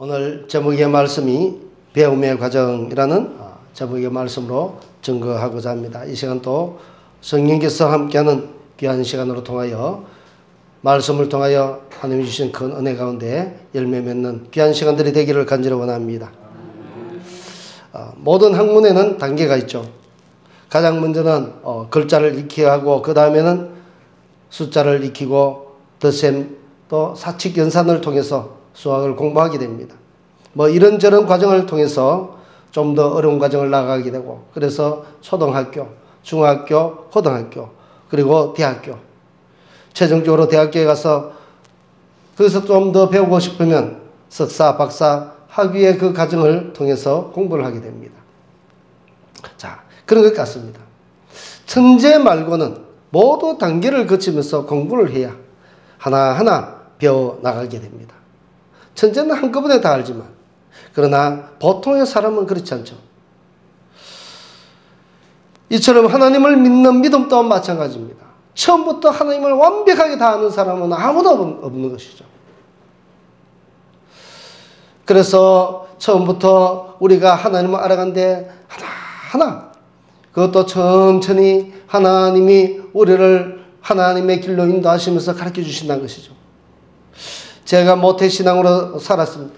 오늘 제목의 말씀이 배움의 과정이라는 제목의 말씀으로 증거하고자 합니다. 이 시간 또 성령께서 함께하는 귀한 시간으로 통하여 말씀을 통하여 하나님이 주신 큰 은혜 가운데 열매 맺는 귀한 시간들이 되기를 간절히 원합니다. 모든 학문에는 단계가 있죠. 가장 먼저는 글자를 익혀야 하고 그 다음에는 숫자를 익히고 덧셈 또 사칙 연산을 통해서 수학을 공부하게 됩니다. 이런저런 과정을 통해서 좀 더 어려운 과정을 나가게 되고, 그래서 초등학교, 중학교, 고등학교, 그리고 대학교, 최종적으로 대학교에 가서 거기서 좀 더 배우고 싶으면 석사, 박사, 학위의 그 과정을 통해서 공부를 하게 됩니다. 자, 그런 것 같습니다. 천재 말고는 모두 단계를 거치면서 공부를 해야 하나하나 배워나가게 됩니다. 천재는 한꺼번에 다 알지만, 그러나 보통의 사람은 그렇지 않죠. 이처럼 하나님을 믿는 믿음 또한 마찬가지입니다. 처음부터 하나님을 완벽하게 다 아는 사람은 아무도 없는 것이죠. 그래서 처음부터 우리가 하나님을 알아간데 하나하나, 그것도 천천히 하나님이 우리를 하나님의 길로 인도하시면서 가르쳐 주신다는 것이죠. 제가 모태신앙으로 살았습니다.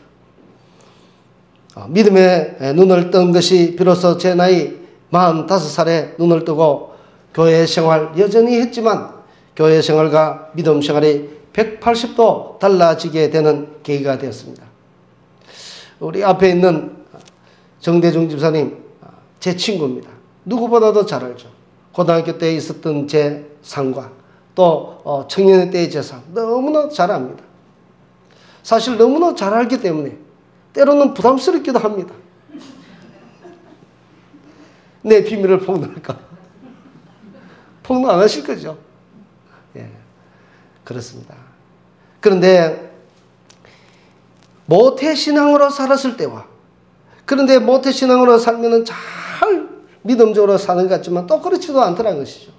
믿음의 눈을 뜬 것이 비로소 제 나이 45살에 눈을 뜨고 교회 생활 여전히 했지만 교회 생활과 믿음 생활이 180도 달라지게 되는 계기가 되었습니다. 우리 앞에 있는 정대중 집사님, 제 친구입니다. 누구보다도 잘 알죠. 고등학교 때 있었던 제 삶과 또 청년의 때의 제 삶 너무나 잘 압니다. 사실 너무나 잘 알기 때문에 때로는 부담스럽기도 합니다. 내 비밀을 폭로할까? 폭로 안 하실 거죠? 예, 그렇습니다. 그런데 모태신앙으로 살았을 때와, 그런데 모태신앙으로 살면은 잘 믿음적으로 사는 것 같지만 또 그렇지도 않더라는 것이죠.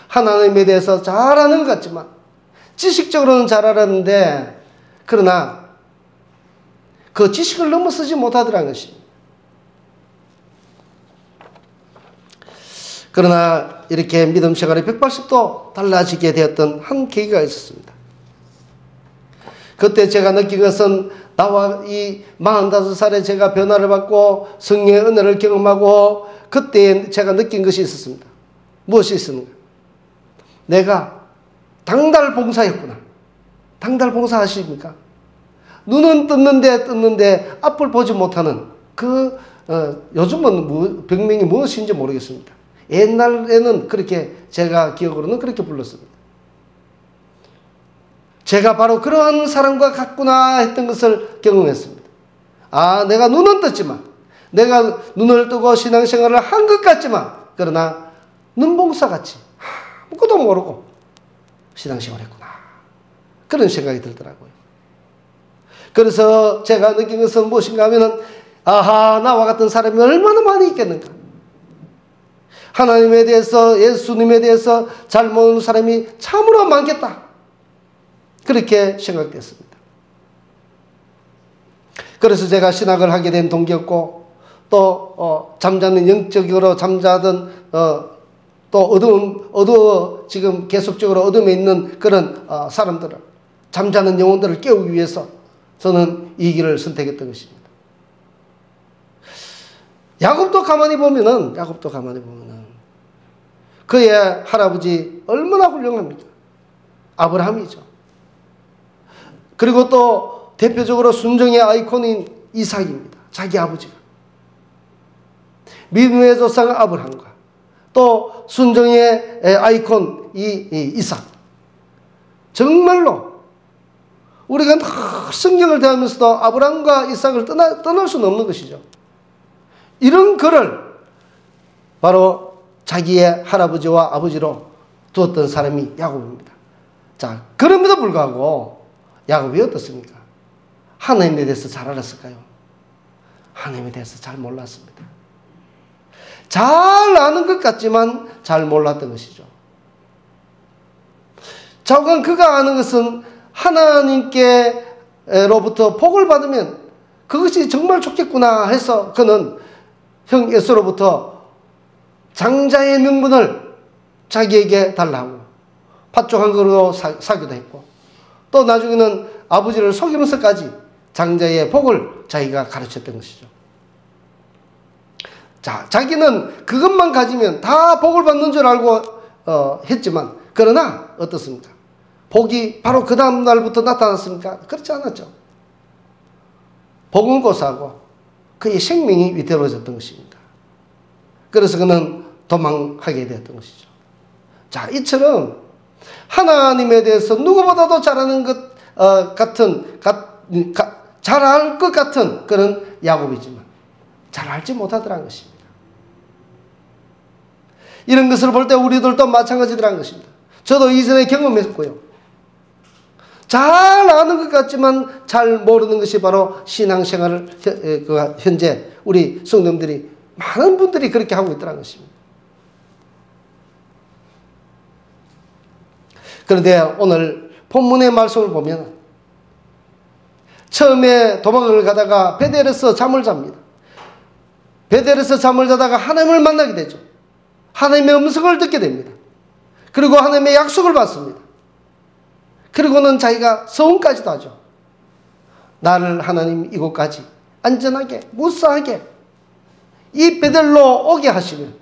하나님에 대해서 잘 아는 것 같지만 지식적으로는 잘 알았는데, 그러나 그 지식을 넘어서지 못하더라는 것입니다. 그러나 이렇게 믿음 생활이 180도 달라지게 되었던 한 계기가 있었습니다. 그때 제가 느낀 것은 나와 이 45살에 제가 변화를 받고 성령의 은혜를 경험하고 그때 제가 느낀 것이 있었습니다. 무엇이 있습니까? 내가 당달 봉사였구나. 당달 봉사 아십니까? 눈은 떴는데 앞을 보지 못하는 요즘은 병명이 무엇인지 모르겠습니다. 옛날에는 그렇게 제가 기억으로는 그렇게 불렀습니다. 제가 바로 그러한 사람과 같구나 했던 것을 경험했습니다. 내가 눈은 떴지만, 내가 눈을 뜨고 신앙생활을 한 것 같지만, 그러나 눈봉사같이 아무것도 모르고 신앙생활을 했구나. 그런 생각이 들더라고요. 그래서 제가 느낀 것은 무엇인가 하면은, 나와 같은 사람이 얼마나 많이 있겠는가. 하나님에 대해서, 예수님에 대해서 잘 모르는 사람이 참으로 많겠다. 그렇게 생각됐습니다. 그래서 제가 신학을 하게 된 동기였고, 또 잠자는 영적으로 잠자던 또 지금 계속적으로 어둠에 있는 그런 사람들을, 잠자는 영혼들을 깨우기 위해서 저는 이 길을 선택했던 것입니다. 야곱도 가만히 보면은 그의 할아버지 얼마나 훌륭합니까? 아브라함이죠. 그리고 또 대표적으로 순종의 아이콘인 이삭입니다. 자기 아버지가. 믿음의 조상 아브라함과 또 순종의 아이콘 이삭. 정말로 우리가 성경을 대하면서도 아브라함과 이삭을 떠날 수는 없는 것이죠. 이런 그를 바로 자기의 할아버지와 아버지로 두었던 사람이 야곱입니다. 자, 그럼에도 불구하고 야곱이 어떻습니까? 하나님에 대해서 잘 알았을까요? 하나님에 대해서 잘 몰랐습니다. 잘 아는 것 같지만 잘 몰랐던 것이죠. 자관 그가 아는 것은 하나님께 형제로부터 복을 받으면 그것이 정말 좋겠구나 해서 그는 형 에서로부터 장자의 명분을 자기에게 달라고 팥죽 한 그릇으로 사기도 했고, 또 나중에는 아버지를 속이면서까지 장자의 복을 자기가 가르쳤던 것이죠. 자, 자기는 그것만 가지면 다 복을 받는 줄 알고 했지만, 그러나 어떻습니까? 복이 바로 그 다음 날부터 나타났습니까? 그렇지 않았죠. 복은 고사하고 그의 생명이 위태로워졌던 것입니다. 그래서 그는 도망하게 되었던 것이죠. 자, 이처럼 하나님에 대해서 누구보다도 잘하는 것 잘할 것 같은 그런 야곱이지만 잘 알지 못하더라는 것입니다. 이런 것을 볼 때 우리들도 마찬가지더라는 것입니다. 저도 이전에 경험했고요. 잘 아는 것 같지만 잘 모르는 것이 바로 신앙생활을 현재 우리 성도님들이 많은 분들이 그렇게 하고 있더라는 것입니다. 그런데 오늘 본문의 말씀을 보면 처음에 도망을 가다가 베델에서 잠을 잡니다. 베델에서 잠을 자다가 하나님을 만나게 되죠. 하나님의 음성을 듣게 됩니다. 그리고 하나님의 약속을 받습니다. 그리고는 자기가 서원까지도 하죠. 나를 하나님 이곳까지 안전하게 무사하게 이 베델로 오게 하시면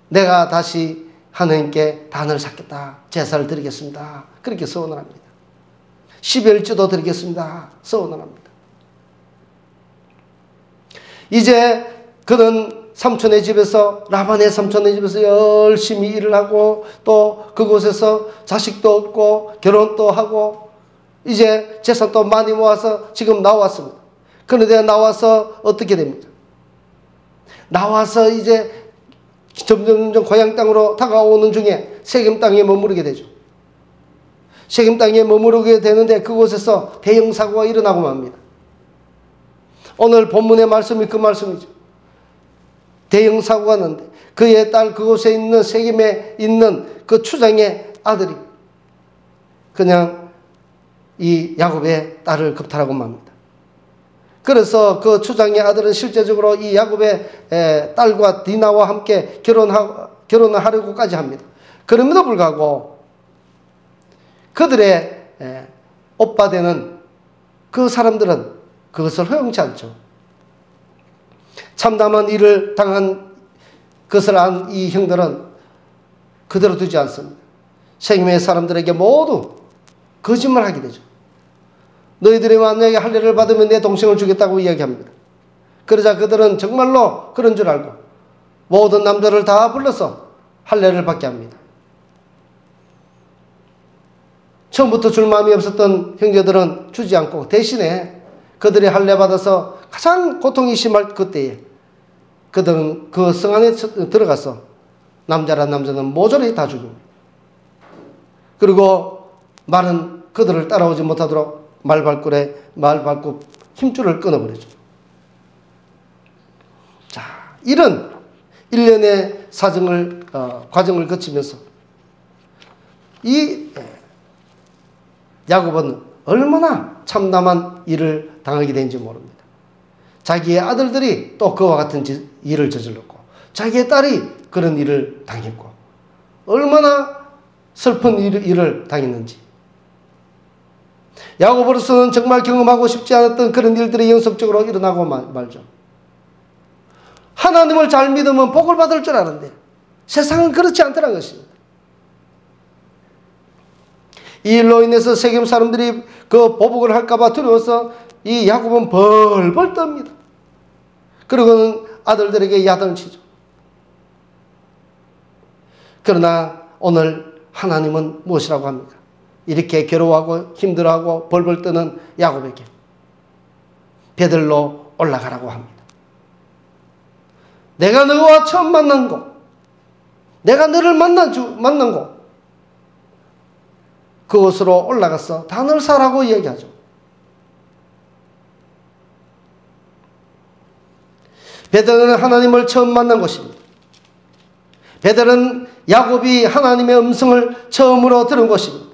내가 다시 하나님께 단을 쌓겠다, 제사를 드리겠습니다. 그렇게 서원을 합니다. 12일주도 드리겠습니다. 서원을 합니다. 이제 그는 삼촌의 집에서, 라반의 삼촌의 집에서 열심히 일을 하고 또 그곳에서 자식도 얻고 결혼도 하고 이제 재산도 많이 모아서 지금 나왔습니다. 그런데 나와서 어떻게 됩니까? 나와서 이제 점점 고향 땅으로 다가오는 중에 세겜 땅에 머무르게 되죠. 세겜 땅에 머무르게 되는데 그곳에서 대형 사고가 일어나고 맙니다. 오늘 본문의 말씀이 그 말씀이죠. 대형 사고가 났는데 그의 딸, 그곳에 있는 세겜에 있는 그 추장의 아들이 그냥 이 야곱의 딸을 겁탈하고 맙니다. 그래서 그 추장의 아들은 실제적으로 이 야곱의 딸과 디나와 함께 결혼을 하려고까지 합니다. 그럼에도 불구하고 그들의 오빠 되는 그 사람들은 그것을 허용치 않죠. 참담한 일을 당한 것을 안 이 형들은 그대로 두지 않습니다. 세겜의 사람들에게 모두 거짓말하게 되죠. 너희들이 만약에 할례를 받으면 내 동생을 주겠다고 이야기합니다. 그러자 그들은 정말로 그런 줄 알고 모든 남자를 다 불러서 할례를 받게 합니다. 처음부터 줄 마음이 없었던 형제들은 주지 않고 대신에 그들이 할례 받아서 가장 고통이 심할 그때에 그들은 그 성 안에 들어가서 남자란 남자는 모조리 다 죽입니다. 그리고 말은 그들을 따라오지 못하도록 말발굽 힘줄을 끊어버리죠. 자, 이런 일련의 과정을 거치면서 이 야곱은 얼마나 참담한 일을 당하게 된지 모릅니다. 자기의 아들들이 또 그와 같은 일을 저질렀고 자기의 딸이 그런 일을 당했고 얼마나 슬픈 일을 당했는지 야곱으로서는 정말 경험하고 싶지 않았던 그런 일들이 연속적으로 일어나고 말죠. 하나님을 잘 믿으면 복을 받을 줄 아는데 세상은 그렇지 않더라는 것입니다. 이 일로 인해서 세겜 사람들이 그 보복을 할까봐 두려워서 이 야곱은 벌벌 떱니다. 그리고는 아들들에게 야단을 치죠. 그러나 오늘 하나님은 무엇이라고 합니까? 이렇게 괴로워하고 힘들어하고 벌벌 떠는 야곱에게 베들로 올라가라고 합니다. 내가 너와 처음 만난 곳, 내가 너를 만난 곳, 그곳으로 올라가서 단을 사라고 이야기하죠. 베델은 하나님을 처음 만난 곳입니다. 베델은 야곱이 하나님의 음성을 처음으로 들은 곳입니다.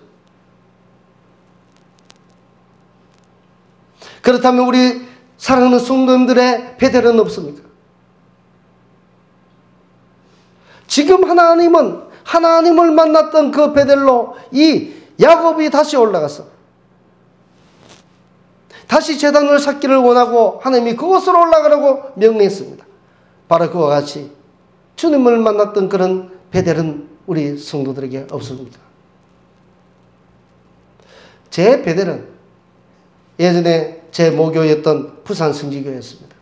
그렇다면 우리 사랑하는 성도님들의 베델은 없습니까? 지금 하나님을 만났던 그 베델로 이 야곱이 다시 올라가서 다시 제단을 쌓기를 원하고 하나님이 그곳으로 올라가라고 명령했습니다. 바로 그와 같이 주님을 만났던 그런 베델은 우리 성도들에게 없습니다. 제 베델은 예전에 제 모교였던 부산 성지교회였습니다.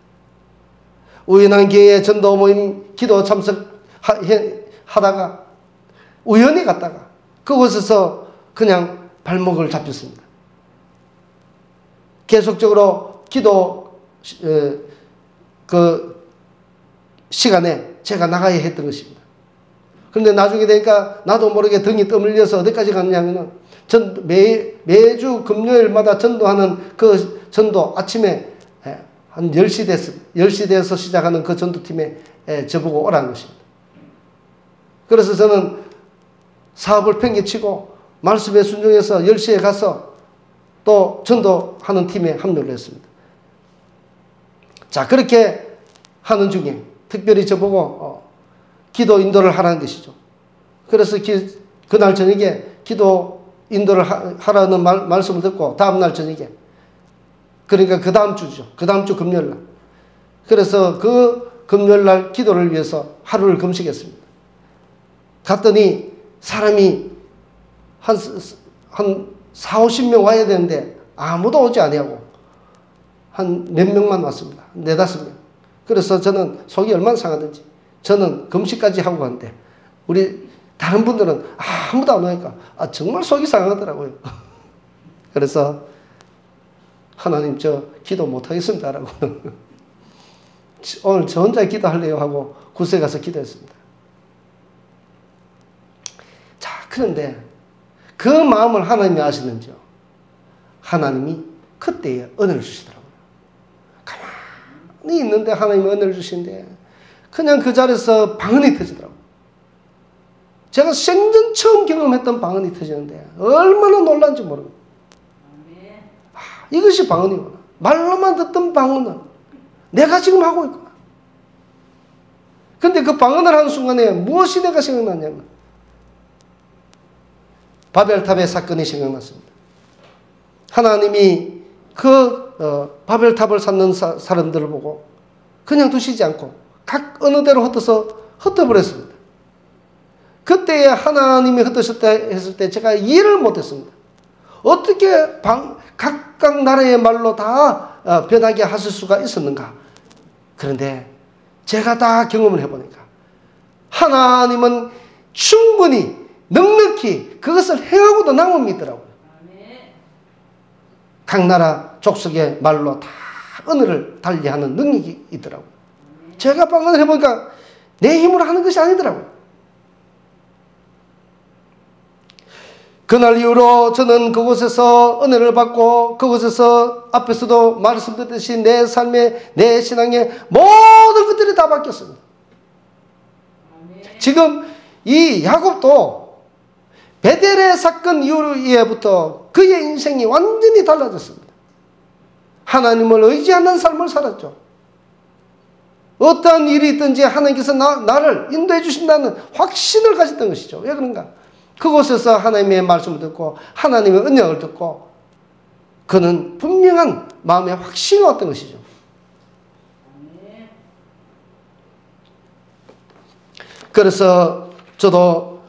우연한 기회에 전도 모임 기도 참석하다가 우연히 갔다가 그곳에서 그냥 발목을 잡혔습니다. 계속적으로 기도 그 시간에 제가 나가야 했던 것입니다. 그런데 나중에 되니까 나도 모르게 등이 떠밀려서 어디까지 갔냐면은 매주 금요일마다 전도하는 그 전도 아침에 한 10시 돼서 시작하는 그 전도팀에 저보고 오라는 것입니다. 그래서 저는 사업을 팽개치고 말씀에 순종해서 10시에 가서 또 전도하는 팀에 합류를 했습니다. 자, 그렇게 하는 중에 특별히 저보고 기도 인도를 하라는 것이죠. 그래서 그날 저녁에 기도 인도를 하라는 말씀을 듣고 다음날 저녁에, 그러니까 그 다음 주죠. 그 다음 주 금요일날. 그래서 그 금요일날 기도를 위해서 하루를 금식했습니다. 갔더니 사람이 한 4, 50명 와야 되는데 아무도 오지 아니하고 한 몇 명만 왔습니다. 4, 5명. 그래서 저는 속이 얼마나 상하든지 저는 금식까지 하고 갔는데 우리 다른 분들은 아무도 안 오니까 정말 속이 상하더라고요. 그래서 하나님 저 기도 못하겠습니다 라고 오늘 저 혼자 기도할래요 하고 구석에 가서 기도했습니다. 자, 그런데 그 마음을 하나님이 아시는지요? 하나님이 그때에 은혜를 주시더라고요. 가만히 있는데 하나님이 은혜를 주시는데 그냥 그 자리에서 방언이 터지더라고요. 제가 생전 처음 경험했던 방언이 터지는데 얼마나 놀란지 모릅니다. 이것이 방언이구나. 말로만 듣던 방언은 내가 지금 하고 있구나. 근데 그 방언을 하는 순간에 무엇이 내가 생각났냐면 바벨탑의 사건이 생각났습니다. 하나님이 그 바벨탑을 쌓는 사람들을 보고 그냥 두시지 않고 각 어느 데로 흩어버렸습니다. 그때에 하나님이 흩으셨다 했을 때 제가 이해를 못했습니다. 어떻게 각각 나라의 말로 다 변하게 하실 수가 있었는가. 그런데 제가 다 경험을 해보니까 하나님은 충분히 넉넉히 그것을 행하고도 남음이더라고요. 각 나라 족속의 말로 다 언어를 달리하는 능력이 있더라고요. 제가 방언을 해보니까 내 힘으로 하는 것이 아니더라고요. 그날 이후로 저는 그곳에서 은혜를 받고 그곳에서 앞에서도 말씀드렸듯이 내 삶에 내 신앙에 모든 것들이 다 바뀌었습니다. 지금 이 야곱도 베델의 사건 이후부터 그의 인생이 완전히 달라졌습니다. 하나님을 의지하는 삶을 살았죠. 어떠한 일이 있든지 하나님께서 나를 인도해 주신다는 확신을 가졌던 것이죠. 왜 그런가? 그곳에서 하나님의 말씀을 듣고 하나님의 은약을 듣고 그는 분명한 마음의 확신이 왔던 것이죠. 그래서 저도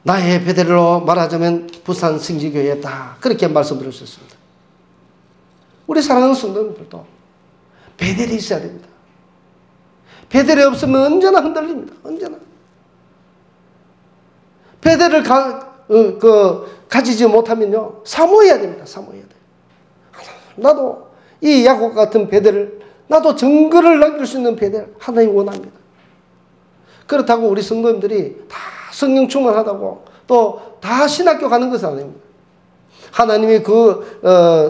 나의 베델로 말하자면 부산 성지교회다 그렇게 말씀드렸었습니다. 우리 사랑하는 성도님들도 베델이 있어야 됩니다. 베델이 없으면 언제나 흔들립니다. 언제나. 베델을 가지지 못하면요 사모해야 됩니다. 사모해야 돼요. 나도 이 야곱 같은 베델을 나도 증거를 남길 수 있는 베델 하나님 원합니다. 그렇다고 우리 성도님들이 다 성령 충만하다고 또 다 신학교 가는 것은 아닙니다. 하나님이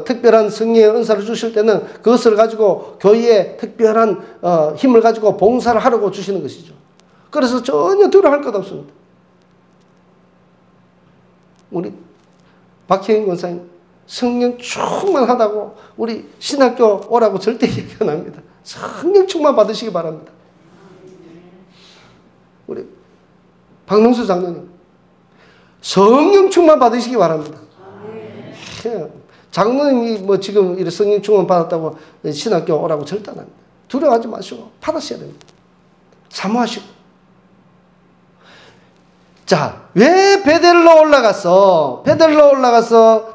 특별한 성령의 은사를 주실 때는 그것을 가지고 교회에 특별한 힘을 가지고 봉사를 하려고 주시는 것이죠. 그래서 전혀 두려워할 것 없습니다. 우리 박혜인 권사님 성령 충만하다고 우리 신학교 오라고 절대 얘기 안 합니다. 성령 충만 받으시기 바랍니다. 우리 박명수 장로님 성령 충만 받으시기 바랍니다. 장로님이 뭐 지금 이렇게 성령 충만 받았다고 신학교 오라고 절대 안 합니다. 두려워하지 마시고 받으셔야 됩니다. 사모하시고. 자, 왜 베델로 올라가서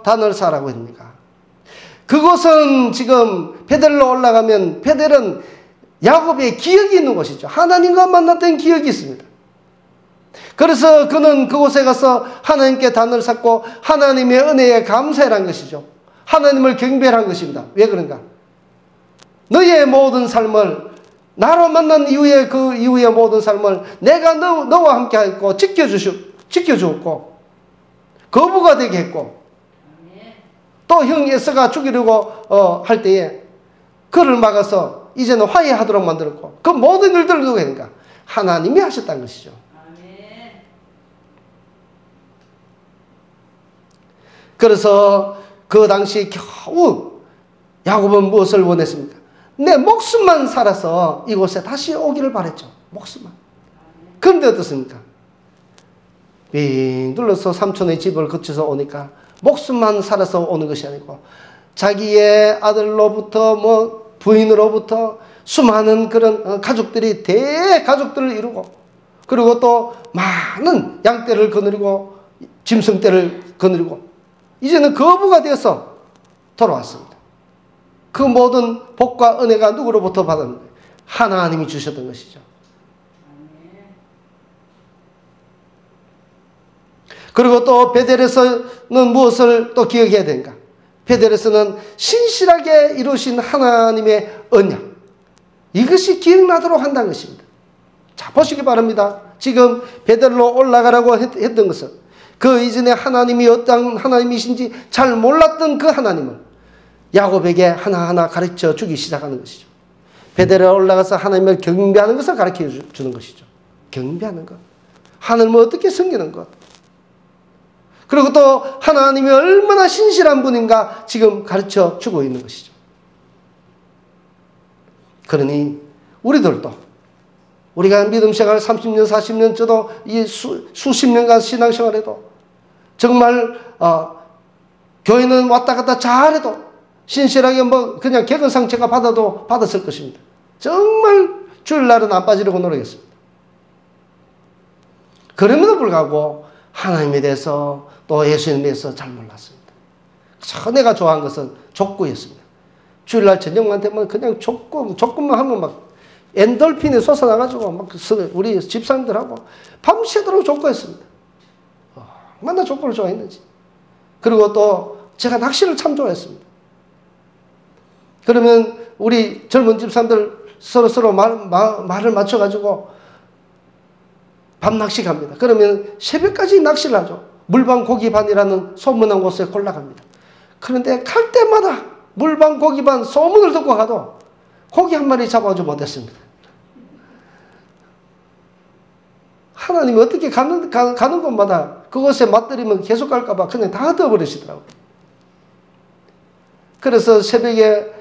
단을 사라고 했습니까? 그곳은 지금 베델로 올라가면 베델은 야곱의 기억이 있는 곳이죠. 하나님과 만났던 기억이 있습니다. 그래서 그는 그곳에 가서 하나님께 단을 샀고 하나님의 은혜에 감사해란 것이죠. 하나님을 경배한 것입니다. 왜 그런가? 너의 모든 삶을 나로 만난 이후에 그 이후의 모든 삶을 내가 너와 함께 하였고 지켜주었고 거부가 되게 했고 또 형 에서가 죽이려고 할 때에 그를 막아서 이제는 화해하도록 만들었고 그 모든 일들을 누가 했는가? 하나님이 하셨다는 것이죠. 그래서 그 당시 겨우 야곱은 무엇을 원했습니까? 내 목숨만 살아서 이곳에 다시 오기를 바랬죠. 목숨만. 그런데 어떻습니까? 빙 둘러서 삼촌의 집을 거쳐서 오니까 목숨만 살아서 오는 것이 아니고 자기의 아들로부터 뭐 부인으로부터 수많은 그런 가족들이 대가족들을 이루고 그리고 또 많은 양떼를 거느리고 짐승떼를 거느리고 이제는 거부가 되어서 돌아왔습니다. 그 모든 복과 은혜가 누구로부터 받았는데 하나님이 주셨던 것이죠. 그리고 또 베델에서는 무엇을 또 기억해야 되는가? 베델에서는 신실하게 이루신 하나님의 언약 이것이 기억나도록 한다는 것입니다. 자, 보시기 바랍니다. 지금 베델로 올라가라고 했던 것은 그 이전에 하나님이 어떤 하나님이신지 잘 몰랐던 그 하나님을 야곱에게 하나하나 가르쳐 주기 시작하는 것이죠. 베델에 올라가서 하나님을 경배하는 것을 가르쳐 주는 것이죠. 경배하는 것. 하나님을 어떻게 섬기는 것. 그리고 또 하나님이 얼마나 신실한 분인가 지금 가르쳐 주고 있는 것이죠. 그러니 우리들도 우리가 믿음 생활 30년 40년 저도 이 수십 년간 신앙생활해도 정말 교회는 왔다 갔다 잘해도 신실하게 뭐 그냥 개근상 제가 받아도 받았을 것입니다. 정말 주일날은 안 빠지려고 노력했습니다. 그럼에도 불구하고 하나님에 대해서 또 예수님에 대해서 잘 몰랐습니다. 내가 좋아한 것은 족구였습니다. 주일날 저녁만 되면 그냥 족구만 하면 막 엔돌핀이 솟아나가지고 막 우리 집사님들하고 밤새도록 족구했습니다. 얼마나 족구를 좋아했는지. 그리고 또 제가 낚시를 참 좋아했습니다. 그러면 우리 젊은 집사님들 서로 말을 맞춰가지고 밤낚시 갑니다. 그러면 새벽까지 낚시를 하죠. 물방 고기반이라는 소문난 곳에 골라갑니다. 그런데 갈 때마다 물방 고기반 소문을 듣고 가도 고기 한 마리 잡아오지 못했습니다. 하나님이 어떻게 가는 곳마다 그곳에 맞들이면 계속 갈까봐 그냥 다 흩어버리시더라고요. 그래서 새벽에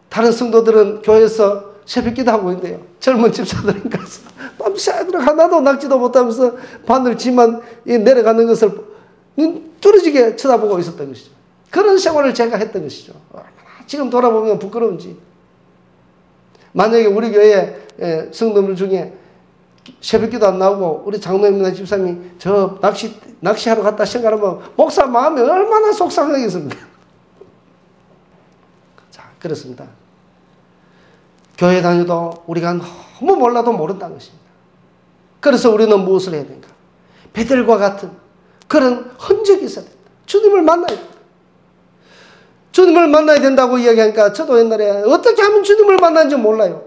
다른 성도들은 교회에서 새벽기도 하고 있는데요. 젊은 집사들은 가서 밤새도록 하나도 낚지도 못하면서 바늘지만 내려가는 것을 눈 뚫어지게 쳐다보고 있었던 것이죠. 그런 생활을 제가 했던 것이죠. 지금 돌아보면 부끄러운지. 만약에 우리 교회 성도들 중에 새벽기도 안 나오고 우리 장로님이나 집사님이 저 낚시하러 갔다 생각하면 목사 마음이 얼마나 속상하겠습니까? 자, 그렇습니다. 교회 다녀도 우리가 너무 몰라도 모른다는 것입니다. 그래서 우리는 무엇을 해야 되는가? 베델과 같은 그런 흔적이 있어야 된다. 주님을 만나야 된다. 주님을 만나야 된다고 이야기하니까 저도 옛날에 어떻게 하면 주님을 만나는지 몰라요.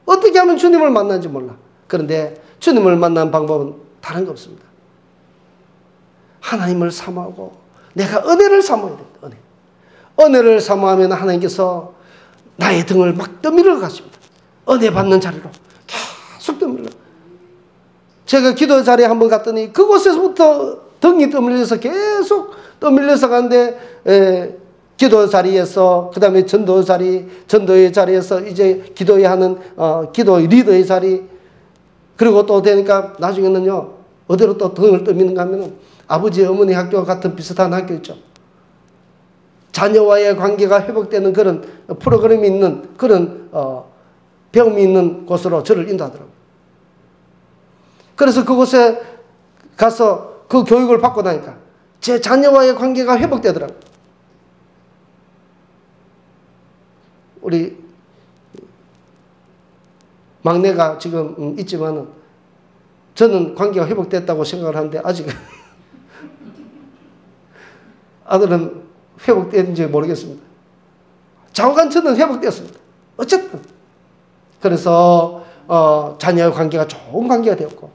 어떻게 하면 주님을 만나는지 몰라. 그런데 주님을 만나는 방법은 다른 거 없습니다. 하나님을 사모하고 내가 은혜를 사모해야 된다. 은혜를 사모하면 하나님께서 나의 등을 막 떠밀어 가십니다. 은혜 받는 자리로 계속 떠밀어. 제가 기도 자리에 한번 갔더니 그곳에서부터 등이 떠밀려서 계속 떠밀려서 가는데 기도 자리에서 그 다음에 전도의 자리에서 이제 기도해야 하는 기도의 리더의 자리, 그리고 또 되니까 나중에는요 어디로 또 등을 떠미는가 하면은 아버지 어머니 학교와 같은 비슷한 학교 있죠. 자녀와의 관계가 회복되는 그런 프로그램이 있는 그런 배움이 있는 곳으로 저를 인도하더라고요. 그래서 그곳에 가서 그 교육을 받고 나니까 제 자녀와의 관계가 회복되더라고요. 우리 막내가 지금 있지만은 저는 관계가 회복됐다고 생각을 하는데 아직 아들은 회복됐는지 모르겠습니다. 좌우간 저는 회복되었습니다. 어쨌든 그래서 자녀의 관계가 좋은 관계가 되었고,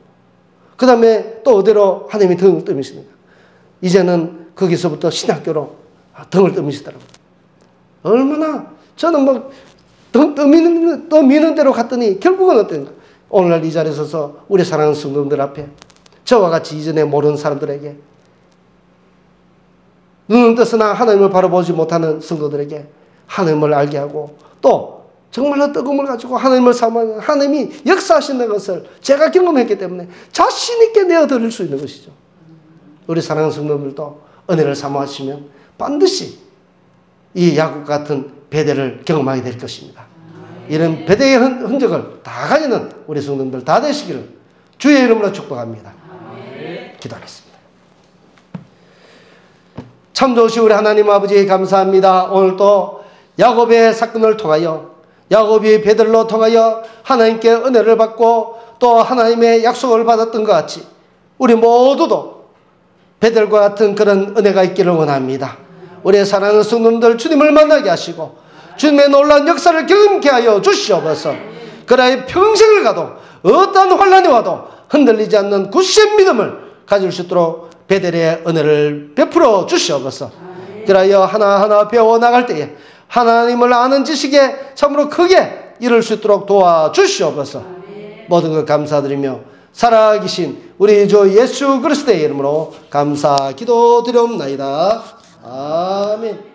그 다음에 또 어디로 하나님이 등을 떠미십니까? 이제는 거기서부터 신학교로 등을 떠미시더라고요. 얼마나 저는 뭐 떠미는 대로 갔더니 결국은 어떤가? 오늘날 이 자리에 서서 우리 사랑하는 성도들 앞에 저와 같이 이전에 모르는 사람들에게, 눈은 뜨으나 하나님을 바라보지 못하는 성도들에게 하나님을 알게 하고, 또 정말로 뜨거움을 가지고 하나님을 사모하는, 하나님이 역사하시는 것을 제가 경험했기 때문에 자신 있게 내어드릴 수 있는 것이죠. 우리 사랑하는 성도들도 은혜를 사모하시면 반드시 이 야곱 같은 배대를 경험하게 될 것입니다. 이런 배대의 흔적을 다 가지는 우리 성도들 다 되시기를 주의 이름으로 축복합니다. 기도하겠습니다. 참 좋으신 우리 하나님 아버지 감사합니다. 오늘도 야곱의 사건을 통하여, 야곱이 베들로 통하여 하나님께 은혜를 받고 또 하나님의 약속을 받았던 것 같이 우리 모두도 베들과 같은 그런 은혜가 있기를 원합니다. 우리의 사랑하는 성도들 주님을 만나게 하시고 주님의 놀라운 역사를 경험케 하여 주시옵소서. 그러하여 평생을 가도 어떠한 환난이 와도 흔들리지 않는 굳센 믿음을 가질 수 있도록 베델의 은혜를 베풀어 주시옵소서. 그러하여 하나하나 배워나갈 때에 하나님을 아는 지식에 참으로 크게 이룰 수 있도록 도와주시옵소서. 모든 것 감사드리며 살아계신 우리 주 예수 그리스도의 이름으로 감사 기도드리옵나이다. 아멘.